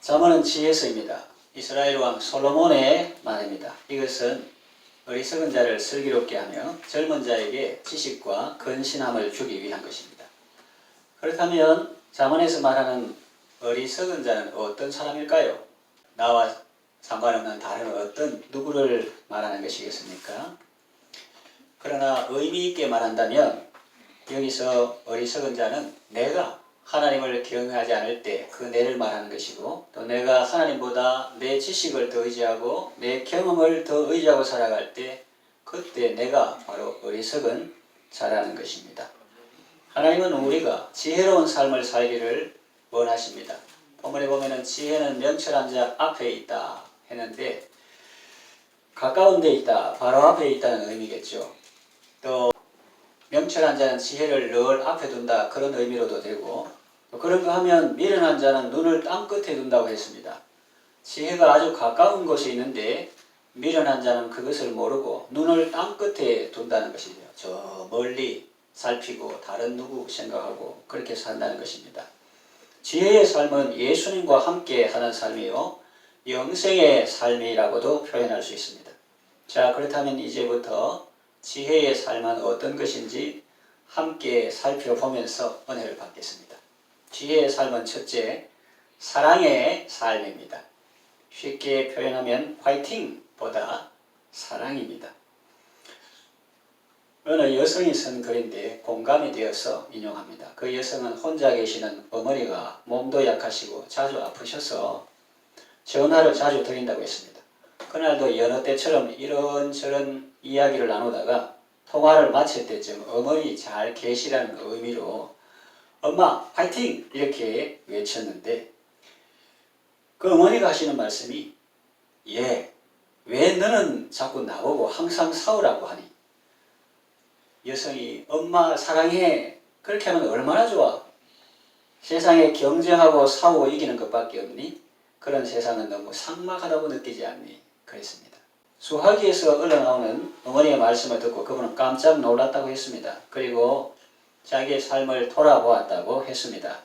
잠언은 지혜서입니다. 이스라엘 왕 솔로몬의 말입니다. 이것은 어리석은 자를 슬기롭게 하며 젊은 자에게 지식과 근신함을 주기 위한 것입니다. 그렇다면 잠언에서 말하는 어리석은 자는 어떤 사람일까요? 나와 상관없는 다른 어떤 누구를 말하는 것이겠습니까? 그러나 의미 있게 말한다면 여기서 어리석은 자는 내가 하나님을 경외하지 않을 때 그 내를 말하는 것이고, 또 내가 하나님보다 내 지식을 더 의지하고 내 경험을 더 의지하고 살아갈 때 그때 내가 바로 어리석은 자라는 것입니다. 하나님은 우리가 지혜로운 삶을 살기를 원하십니다. 본문에 보면은 지혜는 명철한 자 앞에 있다 했는데 가까운 데 있다, 바로 앞에 있다는 의미겠죠. 또 명철한 자는 지혜를 늘 앞에 둔다, 그런 의미로도 되고, 또 그런 거 하면 미련한 자는 눈을 땅 끝에 둔다고 했습니다. 지혜가 아주 가까운 곳에 있는데 미련한 자는 그것을 모르고 눈을 땅 끝에 둔다는 것이죠. 저 멀리 살피고 다른 누구 생각하고 그렇게 산다는 것입니다. 지혜의 삶은 예수님과 함께 하는 삶이요, 영생의 삶이라고도 표현할 수 있습니다. 자, 그렇다면 이제부터 지혜의 삶은 어떤 것인지 함께 살펴보면서 은혜를 받겠습니다. 지혜의 삶은 첫째, 사랑의 삶입니다. 쉽게 표현하면 화이팅보다 사랑입니다. 어느 여성이 쓴 글인데 공감이 되어서 인용합니다. 그 여성은 혼자 계시는 어머니가 몸도 약하시고 자주 아프셔서 전화를 자주 드린다고 했습니다. 그날도 여느 때처럼 이런저런 이야기를 나누다가 통화를 마칠 때쯤 어머니 잘 계시라는 의미로 엄마 파이팅! 이렇게 외쳤는데 그 어머니가 하시는 말씀이 예, 왜 너는 자꾸 나보고 항상 싸우라고 하니? 여성이 엄마 사랑해, 그렇게 하면 얼마나 좋아? 세상에 경쟁하고 싸우고 이기는 것밖에 없니? 그런 세상은 너무 삭막하다고 느끼지 않니? 그랬습니다. 수화기에서 흘러나오는 어머니의 말씀을 듣고 그분은 깜짝 놀랐다고 했습니다. 그리고 자기의 삶을 돌아보았다고 했습니다.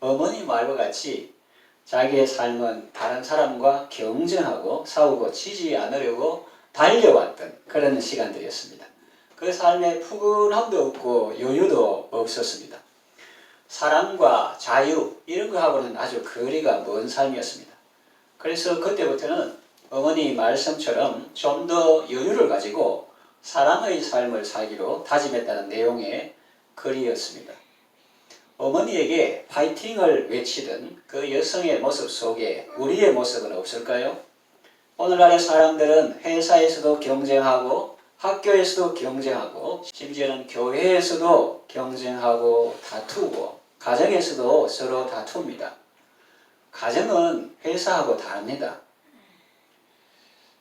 어머니 말과 같이 자기의 삶은 다른 사람과 경쟁하고 싸우고 지지 않으려고 달려왔던 그런 시간들이었습니다. 그 삶에 푸근함도 없고 여유도 없었습니다. 사랑과 자유 이런 거하고는 아주 거리가 먼 삶이었습니다. 그래서 그때부터는 어머니 말씀처럼 좀 더 여유를 가지고 사랑의 삶을 살기로 다짐했다는 내용의 글이었습니다. 어머니에게 파이팅을 외치던 그 여성의 모습 속에 우리의 모습은 없을까요? 오늘날의 사람들은 회사에서도 경쟁하고 학교에서도 경쟁하고 심지어는 교회에서도 경쟁하고 다투고 가정에서도 서로 다툽니다. 가정은 회사하고 다릅니다.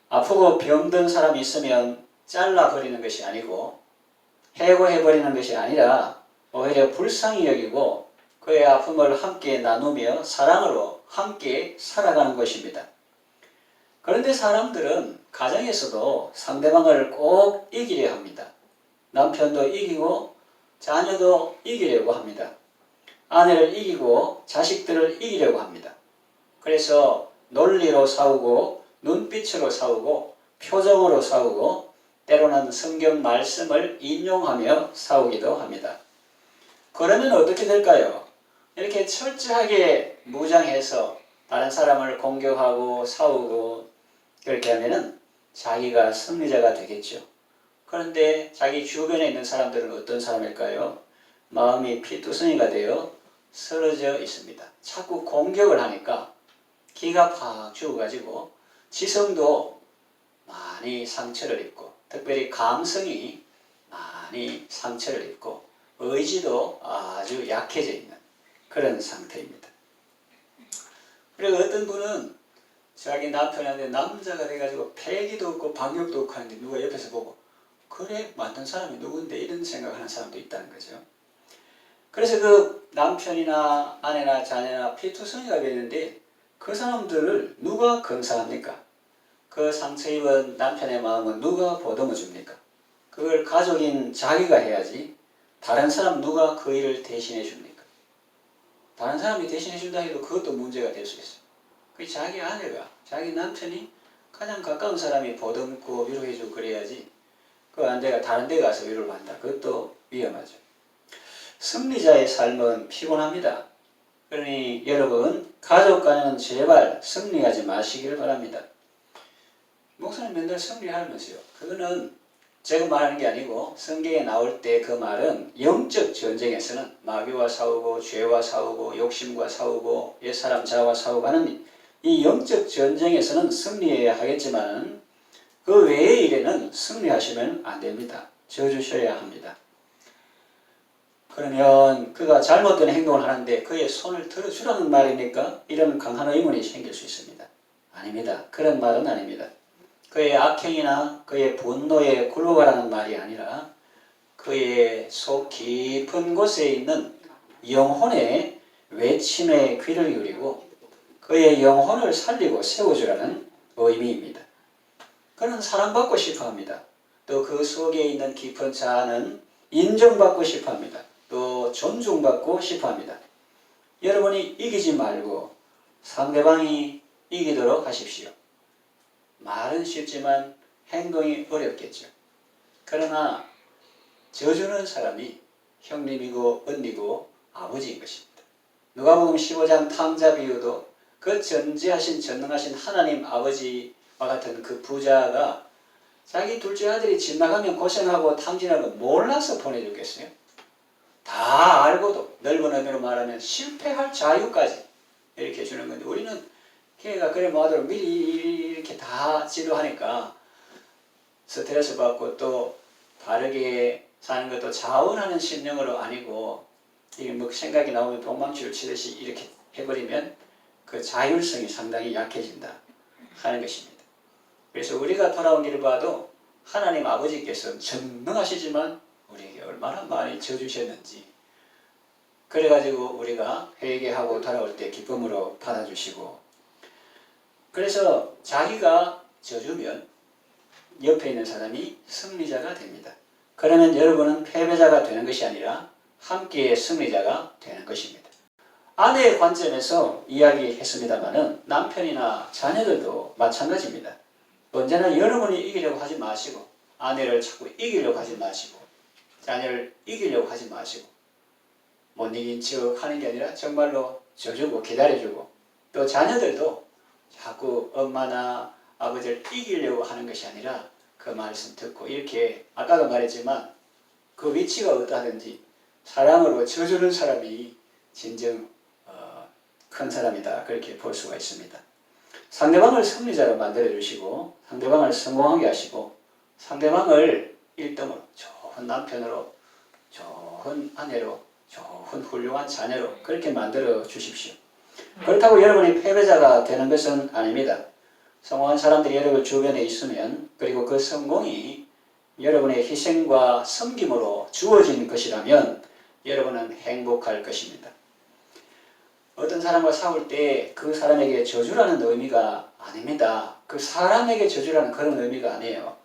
아프고 병든 사람이 있으면 잘라버리는 것이 아니고 해고해버리는 것이 아니라 오히려 불쌍히 여기고 그의 아픔을 함께 나누며 사랑으로 함께 살아가는 것입니다. 그런데 사람들은 가정에서도 상대방을 꼭 이기려 합니다. 남편도 이기고 자녀도 이기려고 합니다. 아내를 이기고 자식들을 이기려고 합니다. 그래서 논리로 싸우고 눈빛으로 싸우고 표정으로 싸우고 때로는 성경 말씀을 인용하며 싸우기도 합니다. 그러면 어떻게 될까요? 이렇게 철저하게 무장해서 다른 사람을 공격하고 싸우고 그렇게 하면은 자기가 승리자가 되겠죠. 그런데 자기 주변에 있는 사람들은 어떤 사람일까요? 마음이 피투성이가 되어 쓰러져 있습니다. 자꾸 공격을 하니까 기가 팍 죽어가지고 지성도 많이 상처를 입고 특별히 감성이 많이 상처를 입고 의지도 아주 약해져 있는 그런 상태입니다. 그리고 어떤 분은 자기 남편한테 남자가 돼가지고 패기도 없고 방역도 없고 하는데 누가 옆에서 보고 그래 맞는 사람이 누군데 이런 생각하는 사람도 있다는 거죠. 그래서 그 남편이나 아내나 자녀나 피투성이가 되는데 그 사람들을 누가 건사합니까? 그 상처 입은 남편의 마음은 누가 보듬어 줍니까? 그걸 가족인 자기가 해야지 다른 사람 누가 그 일을 대신해 줍니까? 다른 사람이 대신해 준다 해도 그것도 문제가 될 수 있어요. 그 자기 아내가, 자기 남편이 가장 가까운 사람이 보듬고 위로해주고 그래야지. 그 안돼가 다른 데 가서 위로를 받는다. 그것도 위험하죠. 승리자의 삶은 피곤합니다. 그러니 여러분 가족 간에는 제발 승리하지 마시길 바랍니다. 목사님 맨날 승리하면서요. 그거는 제가 말하는 게 아니고 성경에 나올 때 그 말은 영적 전쟁에서는 마귀와 싸우고 죄와 싸우고 욕심과 싸우고 옛사람 자아와 싸우고 하는 이 영적 전쟁에서는 승리해야 하겠지만 그 외의 일에는 승리하시면 안 됩니다. 져주셔야 합니다. 그러면 그가 잘못된 행동을 하는데 그의 손을 들어주라는 말입니까? 이런 강한 의문이 생길 수 있습니다. 아닙니다. 그런 말은 아닙니다. 그의 악행이나 그의 분노에 굴러가라는 말이 아니라 그의 속 깊은 곳에 있는 영혼의 외침에 귀를 기울이고 그의 영혼을 살리고 세워주라는 의미입니다. 그는 사랑받고 싶어합니다. 또 그 속에 있는 깊은 자아는 인정받고 싶어합니다. 또 존중받고 싶어합니다. 여러분이 이기지 말고 상대방이 이기도록 하십시오. 말은 쉽지만 행동이 어렵겠죠. 그러나 져주는 사람이 형님이고 언니고 아버지인 것입니다. 누가복음 15장 탕자 비유도 그 전지하신 전능하신 하나님 아버지와 같은 그 부자가 자기 둘째 아들이 집 나가면 고생하고 탕진하고 몰라서 보내줬겠어요? 다 알고도 넓은 의미로 말하면 실패할 자유까지 이렇게 주는 건데 우리는 걔가 그래 뭐하도록 미리 이렇게 다 지도하니까 스트레스 받고 또 바르게 사는 것도 자원하는 심령으로 아니고 이게 뭐 생각이 나오면 도망치를 치듯이 이렇게 해버리면 그 자율성이 상당히 약해진다 하는 것입니다. 그래서 우리가 돌아온 길을 봐도 하나님 아버지께서 전능하시지만 우리에게 얼마나 많이 져주셨는지 그래가지고 우리가 회개하고 돌아올 때 기쁨으로 받아주시고 그래서 자기가 져주면 옆에 있는 사람이 승리자가 됩니다. 그러면 여러분은 패배자가 되는 것이 아니라 함께의 승리자가 되는 것입니다. 아내의 관점에서 이야기했습니다마는 남편이나 자녀들도 마찬가지입니다. 언제나 여러분이 이기려고 하지 마시고 아내를 자꾸 이기려고 하지 마시고 자녀를 이기려고 하지 마시고 못 이긴 척 하는 게 아니라 정말로 져주고 기다려주고 또 자녀들도 자꾸 엄마나 아버지를 이기려고 하는 것이 아니라 그 말씀 듣고 이렇게 아까도 말했지만 그 위치가 어떠하든지 사랑으로 져주는 사람이 진정 큰 사람이다 그렇게 볼 수가 있습니다. 상대방을 승리자로 만들어주시고 상대방을 성공하게 하시고 상대방을 1등으로 좋은 남편으로 좋은 아내로 좋은 훌륭한 자녀로 그렇게 만들어 주십시오. 그렇다고 여러분이 패배자가 되는 것은 아닙니다. 성공한 사람들이 여러분 주변에 있으면 그리고 그 성공이 여러분의 희생과 섬김으로 주어진 것이라면 여러분은 행복할 것입니다. 어떤 사람과 싸울 때 그 사람에게 저주라는 의미가 아닙니다. 그 사람에게 저주라는 그런 의미가 아니에요.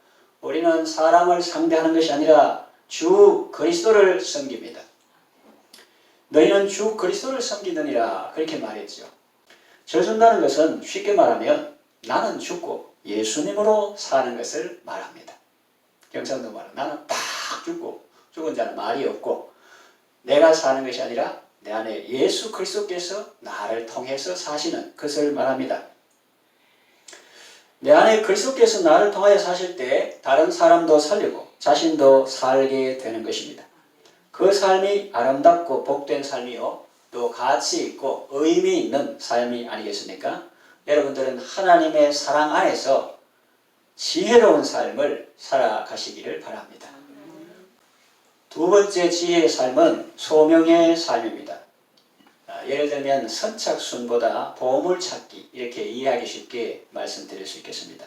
우리는 사람을 상대하는 것이 아니라 주 그리스도를 섬깁니다. 너희는 주 그리스도를 섬기느니라 그렇게 말했죠. 저준다는 것은 쉽게 말하면 나는 죽고 예수님으로 사는 것을 말합니다. 경상도 말은 나는 딱 죽고 죽은 자는 말이 없고 내가 사는 것이 아니라 내 안에 예수 그리스도께서 나를 통해서 사시는 것을 말합니다. 내 안에 그리스도께서 나를 통하여 사실 때 다른 사람도 살리고 자신도 살게 되는 것입니다. 그 삶이 아름답고 복된 삶이요 또 가치 있고 의미 있는 삶이 아니겠습니까? 여러분들은 하나님의 사랑 안에서 지혜로운 삶을 살아가시기를 바랍니다. 두 번째 지혜의 삶은 소명의 삶입니다. 예를 들면 선착순보다 보물찾기 이렇게 이해하기 쉽게 말씀드릴 수 있겠습니다.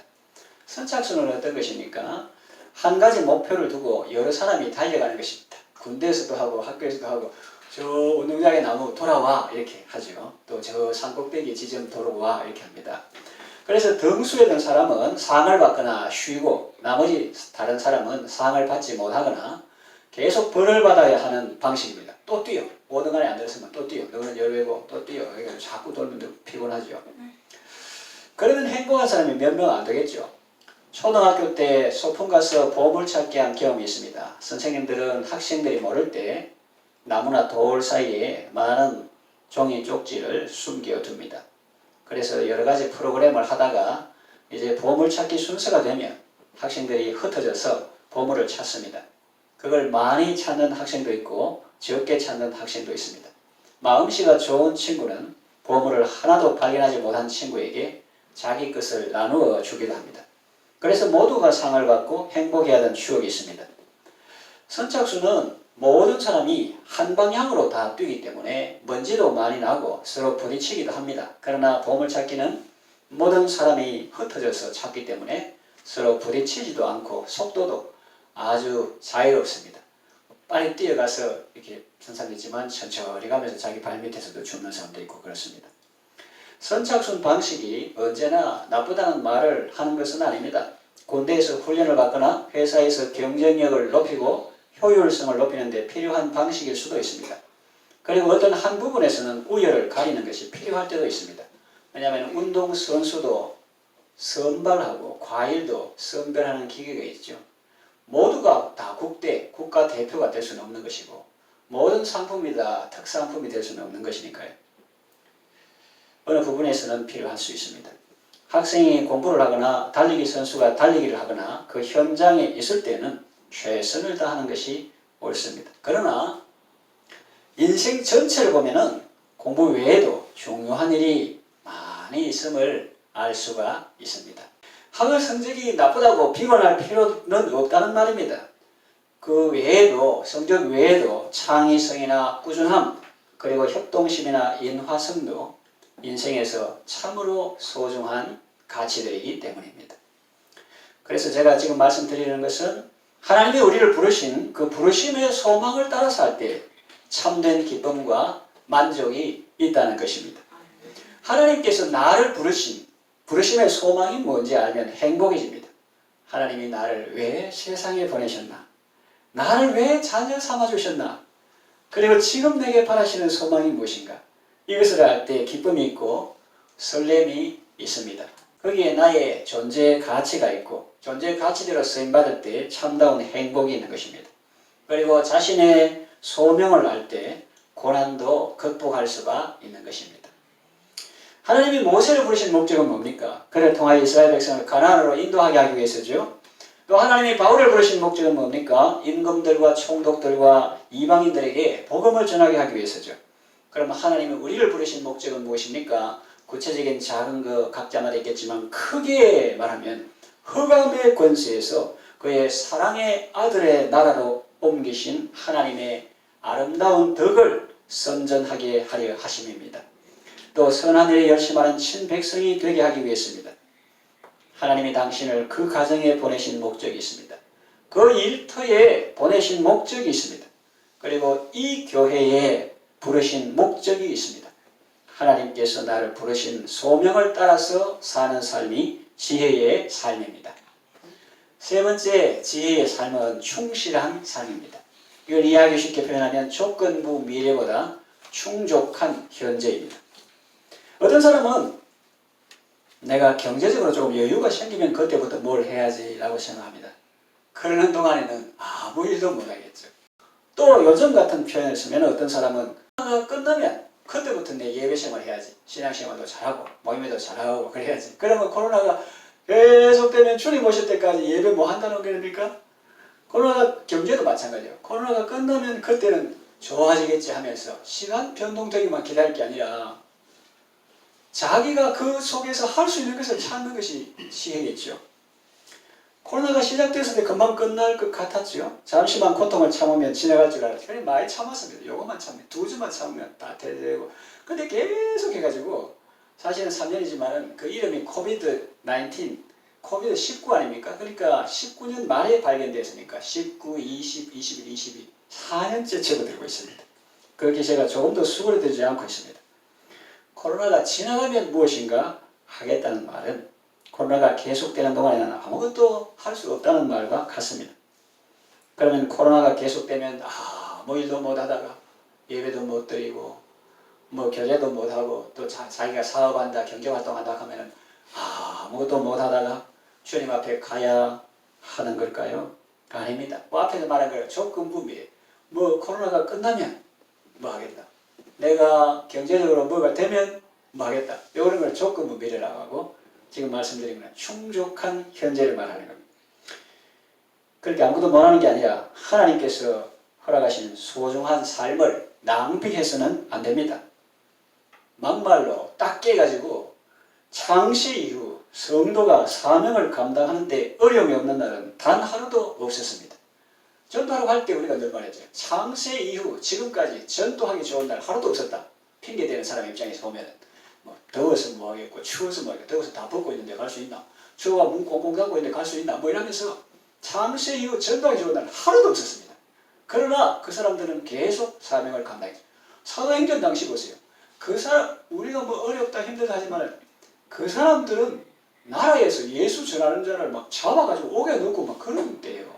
선착순은 어떤 것입니까? 한 가지 목표를 두고 여러 사람이 달려가는 것입니다. 군대에서도 하고 학교에서도 하고 저 운동장에 나무 돌아와 이렇게 하죠. 또 저 산꼭대기 지점 돌아와 이렇게 합니다. 그래서 등수에 든 사람은 상을 받거나 쉬고 나머지 다른 사람은 상을 받지 못하거나 계속 벌을 받아야 하는 방식입니다. 또 뛰어. 5등 안에 안 들었으면 또 뛰어. 너는 열외고 또 뛰어. 자꾸 돌면 피곤하죠. 행복한 사람이 몇 명 안 되겠죠. 초등학교 때 소풍 가서 보물찾기 한 경험이 있습니다. 선생님들은 학생들이 모를 때 나무나 돌 사이에 많은 종이 쪽지를 숨겨둡니다. 그래서 여러 가지 프로그램을 하다가 이제 보물찾기 순서가 되면 학생들이 흩어져서 보물을 찾습니다. 그걸 많이 찾는 학생도 있고 적게 찾는 학생도 있습니다. 마음씨가 좋은 친구는 보물을 하나도 발견하지 못한 친구에게 자기 것을 나누어 주기도 합니다. 그래서 모두가 상을 받고 행복해하던 추억이 있습니다. 선착순은 모든 사람이 한 방향으로 다 뛰기 때문에 먼지도 많이 나고 서로 부딪히기도 합니다. 그러나 보물찾기는 모든 사람이 흩어져서 찾기 때문에 서로 부딪히지도 않고 속도도 아주 자유롭습니다. 빨리 뛰어가서 이렇게 선상이지만 천천히 가면서 자기 발밑에서도 죽는 사람도 있고 그렇습니다. 선착순 방식이 언제나 나쁘다는 말을 하는 것은 아닙니다. 군대에서 훈련을 받거나 회사에서 경쟁력을 높이고 효율성을 높이는 데 필요한 방식일 수도 있습니다. 그리고 어떤 한 부분에서는 우열을 가리는 것이 필요할 때도 있습니다. 왜냐하면 운동선수도 선발하고 과일도 선별하는 기계가 있죠. 모두가 다 국가 대표가 될 수는 없는 것이고 모든 상품이 다 특산품이 될 수는 없는 것이니까요. 어느 부분에서는 필요할 수 있습니다. 학생이 공부를 하거나 달리기 선수가 달리기를 하거나 그 현장에 있을 때는 최선을 다하는 것이 옳습니다. 그러나 인생 전체를 보면은 공부 외에도 중요한 일이 많이 있음을 알 수가 있습니다. 학업 성적이 나쁘다고 비관할 필요는 없다는 말입니다. 그 외에도 성적 외에도 창의성이나 꾸준함 그리고 협동심이나 인화성도 인생에서 참으로 소중한 가치들이기 때문입니다. 그래서 제가 지금 말씀드리는 것은 하나님이 우리를 부르신 그 부르심의 소망을 따라서 할 때 참된 기쁨과 만족이 있다는 것입니다. 하나님께서 나를 부르심의 소망이 뭔지 알면 행복해집니다. 하나님이 나를 왜 세상에 보내셨나? 나를 왜 자녀 삼아주셨나? 그리고 지금 내게 바라시는 소망이 무엇인가? 이것을 알 때 기쁨이 있고 설렘이 있습니다. 거기에 나의 존재의 가치가 있고 존재의 가치대로 쓰임받을 때 참다운 행복이 있는 것입니다. 그리고 자신의 소명을 알 때 고난도 극복할 수가 있는 것입니다. 하나님이 모세를 부르신 목적은 뭡니까? 그를 통하여 이스라엘 백성을 가나안으로 인도하게 하기 위해서죠. 또 하나님이 바울을 부르신 목적은 뭡니까? 임금들과 총독들과 이방인들에게 복음을 전하게 하기 위해서죠. 그럼 하나님이 우리를 부르신 목적은 무엇입니까? 구체적인 작은 거 각자마다 있겠지만 크게 말하면 흑암의 권세에서 그의 사랑의 아들의 나라로 옮기신 하나님의 아름다운 덕을 선전하게 하려 하심입니다. 또 선한 일에 열심하는 친백성이 되게 하기 위해서입니다. 하나님이 당신을 그 가정에 보내신 목적이 있습니다. 그 일터에 보내신 목적이 있습니다. 그리고 이 교회에 부르신 목적이 있습니다. 하나님께서 나를 부르신 소명을 따라서 사는 삶이 지혜의 삶입니다. 세 번째 지혜의 삶은 충실한 삶입니다. 이걸 이해하기 쉽게 표현하면 조건부 미래보다 충족한 현재입니다. 어떤 사람은 내가 경제적으로 조금 여유가 생기면 그때부터 뭘 해야지 라고 생각합니다. 그러는 동안에는 아무 일도 못하겠죠. 또 요즘 같은 표현을 쓰면 어떤 사람은 코로나가 끝나면 그때부터 내 예배생활 해야지. 신앙생활도 잘하고 모임에도 잘하고 그래야지. 그러면 코로나가 계속되면 주님 오실 때까지 예배 뭐 한다는 겁니까? 코로나가 경제도 마찬가지예요. 코로나가 끝나면 그때는 좋아지겠지 하면서 시간 변동되기만 기다릴 게 아니라 자기가 그 속에서 할 수 있는 것을 찾는 것이 지혜겠죠. 코로나가 시작됐을 때 금방 끝날 것 같았죠. 잠시만 고통을 참으면 지나갈 줄 알았죠. 그래 많이 참았습니다. 요것만 참으면 2주만 참으면 다 되고. 근데 계속 해가지고 사실은 3년이지만은 그 이름이 코비드-19, 코비드-19 아닙니까? 그러니까 19년 말에 발견됐으니까 19, 20, 21, 22, 4년째 접어들고 있습니다. 그렇게 제가 조금 더 수그러들지 않고 있습니다. 코로나가 지나가면 무엇인가 하겠다는 말은 코로나가 계속되는 동안에는 아무것도 할 수 없다는 말과 같습니다. 그러면 코로나가 계속되면 아무 일도 못하다가 예배도 못 드리고 뭐 교제도 못하고 또 자기가 사업한다 경제활동한다 하면은 아무것도 못하다가 주님 앞에 가야 하는 걸까요? 아닙니다. 뭐 앞에서 말한 거예요. 조건부미에 뭐 코로나가 끝나면 뭐 하겠다. 내가 경제적으로 뭐가 되면 뭐 하겠다. 이런 걸 조건부 미래라고 하고 지금 말씀드린 건 충족한 현재를 말하는 겁니다. 그렇게 아무것도 못하는 게 아니라 하나님께서 허락하시는 소중한 삶을 낭비해서는 안 됩니다. 막말로 딱 깨가지고 창시 이후 성도가 사명을 감당하는데 어려움이 없는 날은 단 하루도 없었습니다. 전도하러 갈 때 우리가 늘 말했죠. 창세 이후 지금까지 전도하기 좋은 날 하루도 없었다. 핑계대는 사람 입장에서 보면 뭐 더워서 뭐 하겠고 추워서 뭐 하겠고 더워서 다 벗고 있는데 갈 수 있나? 추워가 문 꽁꽁 닫고 있는데 갈 수 있나? 뭐 이러면서 창세 이후 전도하기 좋은 날 하루도 없었습니다. 그러나 그 사람들은 계속 사명을 감당했죠. 사도행전 당시 보세요. 그 사람 우리가 뭐 어렵다 힘들다 하지만 그 사람들은 나라에서 예수 전하는 자를 막 잡아가지고 옥에 넣고 막 그런 때예요.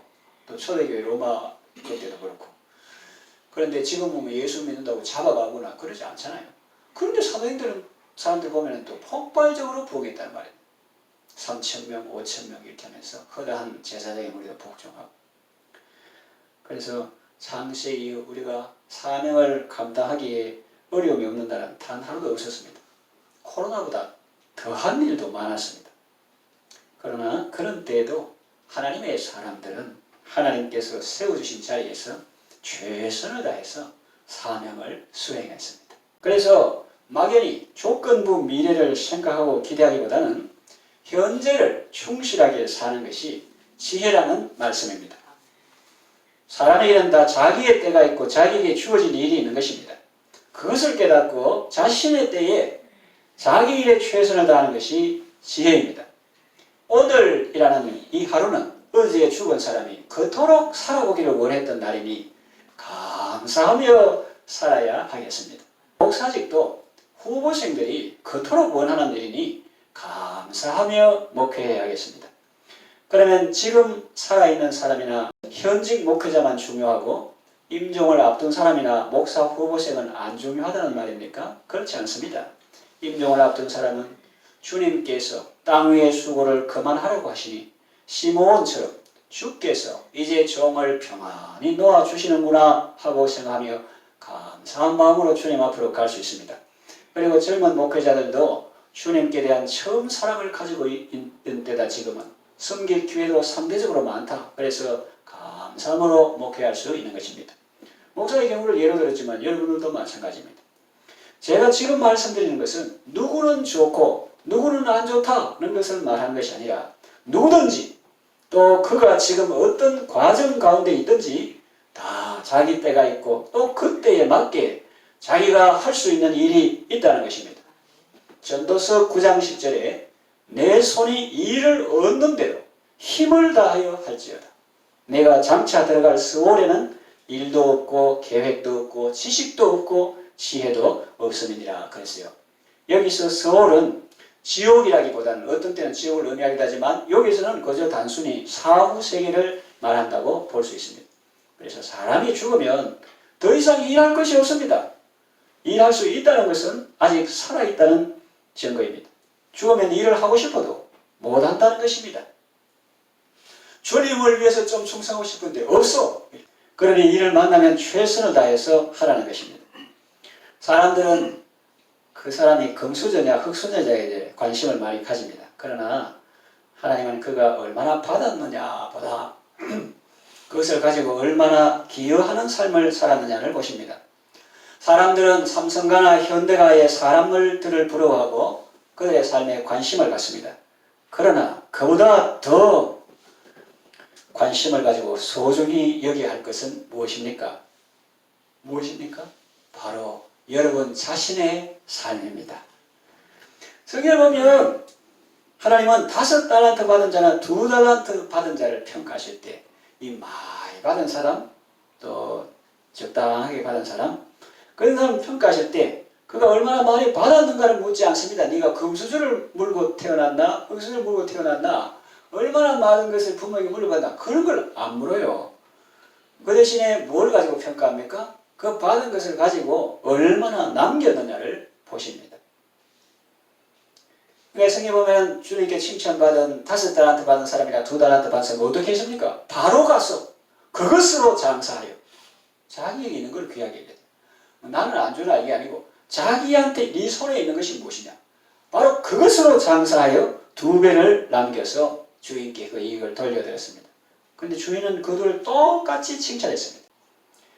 또 초대교회 로마 그때도 그렇고. 그런데 지금 보면 예수 믿는다고 잡아가거나 그러지 않잖아요. 그런데 사도행전은 사람들 보면 또 폭발적으로 부흥했다는 말이에요. 3,000명, 5,000명 이렇게 하면서 허다한 제사장의 무리도 복종하고. 그래서 창세 이후 우리가 사명을 감당하기에 어려움이 없는 날은 단 하루도 없었습니다. 코로나보다 더한 일도 많았습니다. 그러나 그런 때에도 하나님의 사람들은 하나님께서 세워주신 자리에서 최선을 다해서 사명을 수행했습니다. 그래서 막연히 조건부 미래를 생각하고 기대하기보다는 현재를 충실하게 사는 것이 지혜라는 말씀입니다. 사람에게는 다 자기의 때가 있고 자기에게 주어진 일이 있는 것입니다. 그것을 깨닫고 자신의 때에 자기 일에 최선을 다하는 것이 지혜입니다. 오늘이라는 이 하루는 어제 죽은 사람이 그토록 살아보기를 원했던 날이니 감사하며 살아야 하겠습니다. 목사직도 후보생들이 그토록 원하는 일이니 감사하며 목회해야 하겠습니다. 그러면 지금 살아있는 사람이나 현직 목회자만 중요하고 임종을 앞둔 사람이나 목사 후보생은 안 중요하다는 말입니까? 그렇지 않습니다. 임종을 앞둔 사람은 주님께서 땅 위의 수고를 그만하라고 하시니 시므온처럼 주께서 이제 종을 평안히 놓아주시는구나 하고 생각하며 감사한 마음으로 주님 앞으로 갈 수 있습니다. 그리고 젊은 목회자들도 주님께 대한 처음 사랑을 가지고 있는 때다. 지금은 섬길 기회도 상대적으로 많다. 그래서 감사함으로 목회할 수 있는 것입니다. 목사의 경우를 예로 들었지만 여러분들도 마찬가지입니다. 제가 지금 말씀드리는 것은 누구는 좋고 누구는 안 좋다는 것을 말하는 것이 아니라 누구든지 또 그가 지금 어떤 과정 가운데 있든지 다 자기 때가 있고 또 그 때에 맞게 자기가 할 수 있는 일이 있다는 것입니다. 전도서 9장 10절에 내 손이 일을 얻는 대로 힘을 다하여 할지어다. 내가 장차 들어갈 스월에는 일도 없고 계획도 없고 지식도 없고 지혜도 없음이니라 그랬어요. 여기서 스월은 지옥이라기보다는 어떤 때는 지옥을 의미하기도 하지만 여기서는 그저 단순히 사후 세계를 말한다고 볼 수 있습니다. 그래서 사람이 죽으면 더 이상 일할 것이 없습니다. 일할 수 있다는 것은 아직 살아있다는 증거입니다. 죽으면 일을 하고 싶어도 못한다는 것입니다. 주님을 위해서 좀 충성하고 싶은데 없어. 그러니 일을 만나면 최선을 다해서 하라는 것입니다. 사람들은 그 사람이 금수저냐 흙수저냐에 관심을 많이 가집니다. 그러나 하나님은 그가 얼마나 받았느냐 보다 그것을 가지고 얼마나 기여하는 삶을 살았느냐를 보십니다. 사람들은 삼성가나 현대가의 사람들을 부러워하고 그들의 삶에 관심을 갖습니다. 그러나 그보다 더 관심을 가지고 소중히 여겨야 할 것은 무엇입니까? 무엇입니까? 바로 여러분 자신의 삶입니다. 성경을 보면 하나님은 5달란트 받은 자나 2달란트 받은 자를 평가하실 때 이 많이 받은 사람 또 적당하게 받은 사람 그런 사람 평가하실 때 그가 얼마나 많이 받았는가를 묻지 않습니다. 네가 금수저를 물고 태어났나 흙수저를 물고 태어났나 얼마나 많은 것을 부모에게 물려받나 그런 걸 안 물어요. 그 대신에 뭘 가지고 평가합니까? 그 받은 것을 가지고 얼마나 남겼느냐를 보십니다. 그러니까 성경 보면 주님께 칭찬받은 5달란트 받은 사람이나 2달란트 받은 사람이 어떻게 했습니까? 바로 가서 그것으로 장사하여 자기에게 있는 걸 귀하게 여겨. 나는 안 주나 이게 아니고 자기한테 네 손에 있는 것이 무엇이냐? 바로 그것으로 장사하여 2배를 남겨서 주인께 그 이익을 돌려드렸습니다. 그런데 주인은 그들을 똑같이 칭찬했습니다.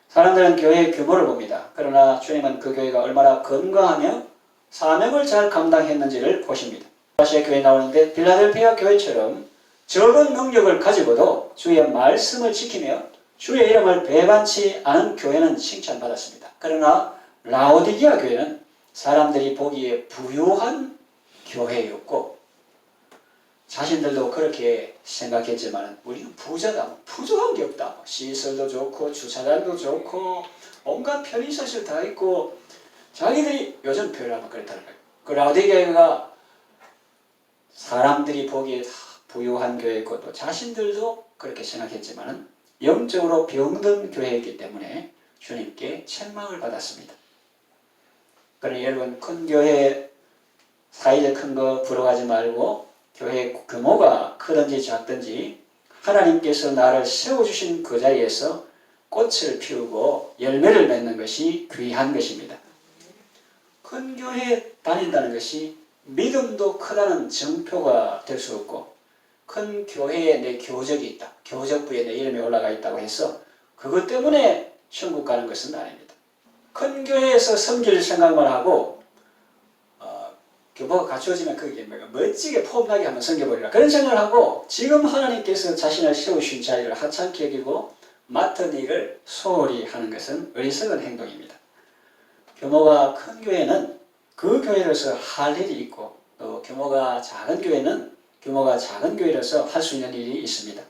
사람들은 교회의 규모를 봅니다. 그러나 주님은 그 교회가 얼마나 건강하며 사명을 잘 감당했는지를 보십니다. 다시 교회에 나오는데 빌라델피아 교회처럼 적은 능력을 가지고도 주의 말씀을 지키며 주의 이름을 배반치 않은 교회는 칭찬받았습니다. 그러나 라오디게아 교회는 사람들이 보기에 부유한 교회였고 자신들도 그렇게 생각했지만 우리는 부자다, 부족한 게 없다. 시설도 좋고 주차장도 좋고 온갖 편의시설 다 있고 자기들이 요즘 표현하면 그렇다는 거예요. 그 라오디게아가 사람들이 보기에 다 부유한 교회였고 또 자신들도 그렇게 생각했지만 영적으로 병든 교회이기 때문에 주님께 책망을 받았습니다. 그러니 여러분 큰 교회 사이즈 큰 거 부러워하지 말고 교회 규모가 크든지 작든지 하나님께서 나를 세워주신 그 자리에서 꽃을 피우고 열매를 맺는 것이 귀한 것입니다. 큰 교회에 다닌다는 것이 믿음도 크다는 증표가 될 수 없고 큰 교회에 내 교적이 있다. 교적부에 내 이름이 올라가 있다고 해서 그것 때문에 천국 가는 것은 아닙니다. 큰 교회에서 섬길 생각만 하고 규모가 갖추어지면 그게 멋지게 폼나게 한번 섬겨버리라. 그런 생각을 하고 지금 하나님께서 자신을 세우신 자리를 하찮게 여기고 맡은 일을 소홀히 하는 것은 어리석은 행동입니다. 규모가 큰 교회는 그 교회로서 할 일이 있고 또 규모가 작은 교회는 규모가 작은 교회로서 할 수 있는 일이 있습니다.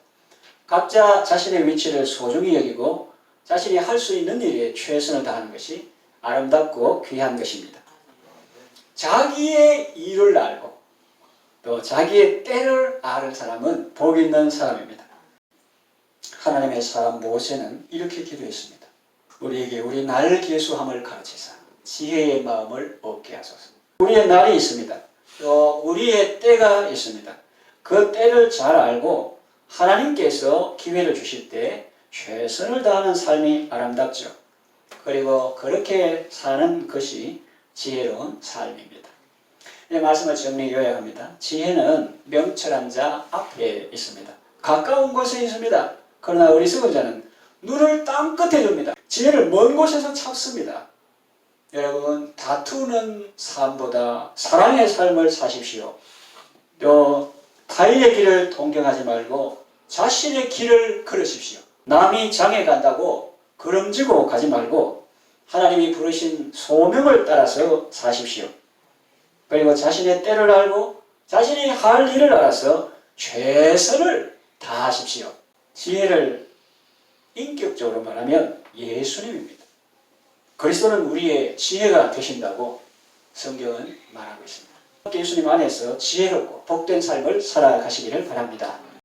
각자 자신의 위치를 소중히 여기고 자신이 할 수 있는 일에 최선을 다하는 것이 아름답고 귀한 것입니다. 자기의 일을 알고 또 자기의 때를 아는 사람은 복 있는 사람입니다. 하나님의 사람 모세는 이렇게 기도했습니다. 우리에게 우리 날 계수함을 가르치사 지혜의 마음을 얻게 하소서. 우리의 날이 있습니다. 또 우리의 때가 있습니다. 그 때를 잘 알고 하나님께서 기회를 주실 때 최선을 다하는 삶이 아름답죠. 그리고 그렇게 사는 것이 지혜로운 삶입니다. 이 말씀을 정리 요약합니다. 지혜는 명철한 자 앞에 있습니다. 가까운 곳에 있습니다. 그러나 어리석은 자는 눈을 땅 끝에 둡니다. 지혜를 먼 곳에서 찾습니다. 여러분 다투는 삶보다 사랑의 삶을 사십시오. 또 타인의 길을 동경하지 말고 자신의 길을 걸으십시오. 남이 장에 간다고 걸음지고 가지 말고 하나님이 부르신 소명을 따라서 사십시오. 그리고 자신의 때를 알고 자신이 할 일을 알아서 최선을 다하십시오. 지혜를 인격적으로 말하면 예수님입니다. 그리스도는 우리의 지혜가 되신다고 성경은 말하고 있습니다. 예수님 안에서 지혜롭고 복된 삶을 살아가시기를 바랍니다.